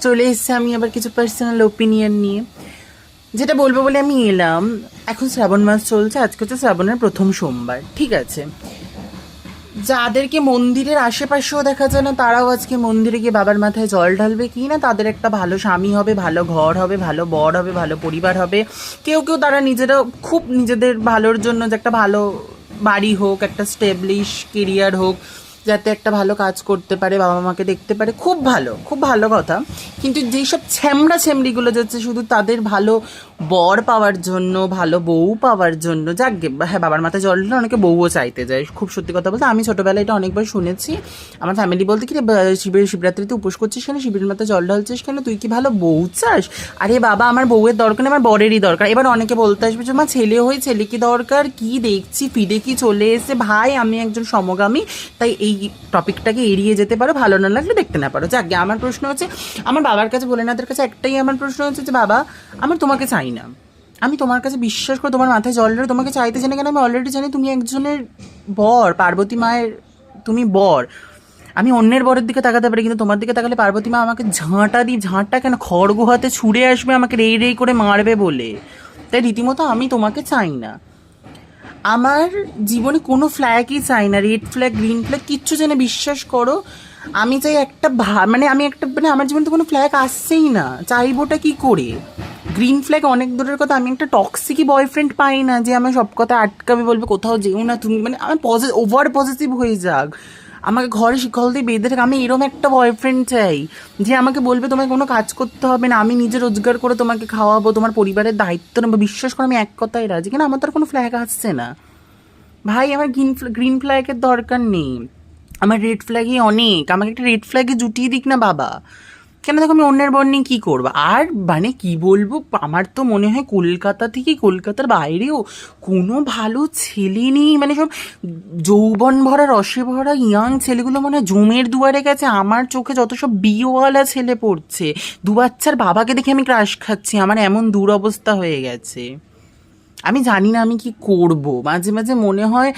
চলে এসেছে আমি আবার কিছু পার্সোনাল ওপিনিয়ন নিয়ে, যেটা বলবো বলে আমি এলাম। এখন শ্রাবণ মাস চলছে, আজকে হচ্ছে শ্রাবণের প্রথম সোমবার, ঠিক আছে। যাদেরকে মন্দিরের আশেপাশেও দেখা যায় না, তারাও আজকে মন্দিরে গিয়ে বাবার মাথায় জল ঢালবে কি না, তাদের একটা ভালো স্বামী হবে, ভালো ঘর হবে, ভালো বর হবে, ভালো পরিবার হবে। কেউ কেউ তারা নিজেরাও খুব নিজেদের ভালোর জন্য, যে একটা ভালো বাড়ি হোক, একটা স্টেবলিশ কেরিয়ার হোক, যাতে একটা ভালো কাজ করতে পারে, বাবা মাকে দেখতে পারে, খুব ভালো, খুব ভালো কথা। কিন্তু যেসব ছ্যামড়া ছ্যামড়িগুলো যাচ্ছে শুধু তাদের ভালো বর পাওয়ার জন্য, ভালো বউ পাওয়ার জন্য, যাক হ্যাঁ, বাবার মাথায় জল ঢেলে অনেকে বউও চাইতে যায়। খুব সত্যি কথা বলতে আমি ছোটোবেলায় এটা অনেকবার শুনেছি। আমার ফ্যামিলি বলতে কি রে, শিবরাত্রিতে উপোস করছিস কেন, শিবের মাথায় জল ঢালছিস কেন, তুই কি ভালো বউ চাস? আরে বাবা, আমার বউয়ের দরকার নেই, আমার বরেরই দরকার। এবার অনেকে বলতে আসবে যে মা ছেলে হয়ে ছেলে কি দরকার, কি দেখছি ফিরে কি চলে এসে। ভাই, আমি একজন সমগামী, তাই এই টপিকটাকে এড়িয়ে যেতে পারো, ভালো না লাগলে দেখতে না পারো। যাক, আমার প্রশ্ন হচ্ছে, আমার বাবার কাছে ভোলেনাথের কাছে একটাই আমার প্রশ্ন হচ্ছে যে বাবা, আমার তোমাকে চাই না। আমি তোমার কাছে বিশ্বাস করে তোমার মাথায় জল ঢেলে তোমাকে চাইতে জানি, কেন আমি অলরেডি জানি তুমি একজনের বর, পার্বতী মায়ের তুমি বর। আমি অন্যের বরের দিকে তাকাতে পারি, কিন্তু তোমার দিকে তাকালে পার্বতী মা আমাকে ঝাঁটা কেন খড়গো হাতে ছুঁড়ে আসবে, আমাকে রেই রেই করে মারবে বলে। তাই রীতিমতো আমি তোমাকে চাই না। আমার জীবনে কোনো ফ্ল্যাগই চাই না, রেড ফ্ল্যাগ গ্রিন ফ্ল্যাগ কিচ্ছু যেন, বিশ্বাস করো। আমি চাই একটা আমি একটা আমার জীবনে তো কোনো ফ্ল্যাগ আসছেই না, চাইবোটা কি করে? গ্রিন ফ্ল্যাগ অনেক দূরের কথা, আমি একটা টক্সিকই বয়ফ্রেন্ড পাই না যে আমার সব কথা আটকাবে, বলবে কোথাও যেও না তুমি, আমি ওভার পজিটিভ হয়ে যাক, আমাকে ঘরে শিকল দিয়ে বেঁধে থাকে। আমি এরকম একটা বয়ফ্রেন্ড চাই যে আমাকে বলবে তোমাকে কোনো কাজ করতে হবে না, আমি নিজে রোজগার করে তোমাকে খাওয়াবো, তোমার পরিবারের দায়িত্ব নেবো। বিশ্বাস করে আমি এক কথায় রাজি, কেন আমার তো আর কোনো ফ্ল্যাগ আসছে না। ভাই, আমার গ্রিন ফ্ল্যাগের দরকার নেই, আমার রেড ফ্ল্যাগই অনেক। আমাকে একটা রেড ফ্ল্যাগে জুটিয়ে দিক না বাবা। কেন দেখো, আমি অন্যের বর নিয়ে কী করবো? আর মানে কি বলবো, আমার তো মনে হয় কলকাতা থেকে, কলকাতার বাইরেও কোনো ভালো ছেলে নেই। মানে সব যৌবন ভরা, রসে ভরা ইয়াং ছেলেগুলো মনে হয় জমের দুয়ারে গেছে। আমার চোখে যত সব বিয়েওয়ালা ছেলে পড়ছে, দু বাচ্চার বাবাকে দেখে আমি ক্রাশ খাচ্ছি, আমার এমন দুরবস্থা হয়ে গেছে। আমি জানি না আমি কি করব। মাঝে মাঝে মনে হয়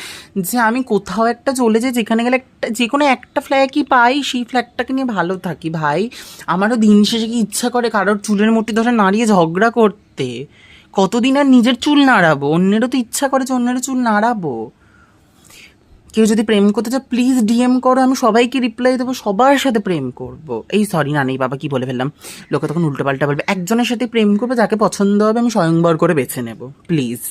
যে আমি কোথাও একটা চলে যাই, যেখানে গেলে একটা যে কোনো একটা ফ্ল্যাগই পাই, সেই ফ্ল্যাগটাকে নিয়ে ভালো থাকি। ভাই, আমারও দিন শেষে কি ইচ্ছা করে কারোর চুলের মুঠি ধরে নাড়িয়ে ঝগড়া করতে। কতদিন আর নিজের চুল নাড়াবো? অন্যেরও তো ইচ্ছা করে যে অন্যেরও চুল নাড়াবো। কেউ যদি প্রেম করতে চায় প্লিজ ডিএম করো, আমি সবাইকে রিপ্লাই দেবো, সবার সাথে প্রেম করব। এই সরি, না নেই বাবা, কি বলে ফেললাম, লোকে তখন উল্টো পাল্টা বলবে। একজনের সাথে প্রেম করবো, যাকে পছন্দ হবে আমি স্বয়ংবর করে বেছে নেব, প্লিজ।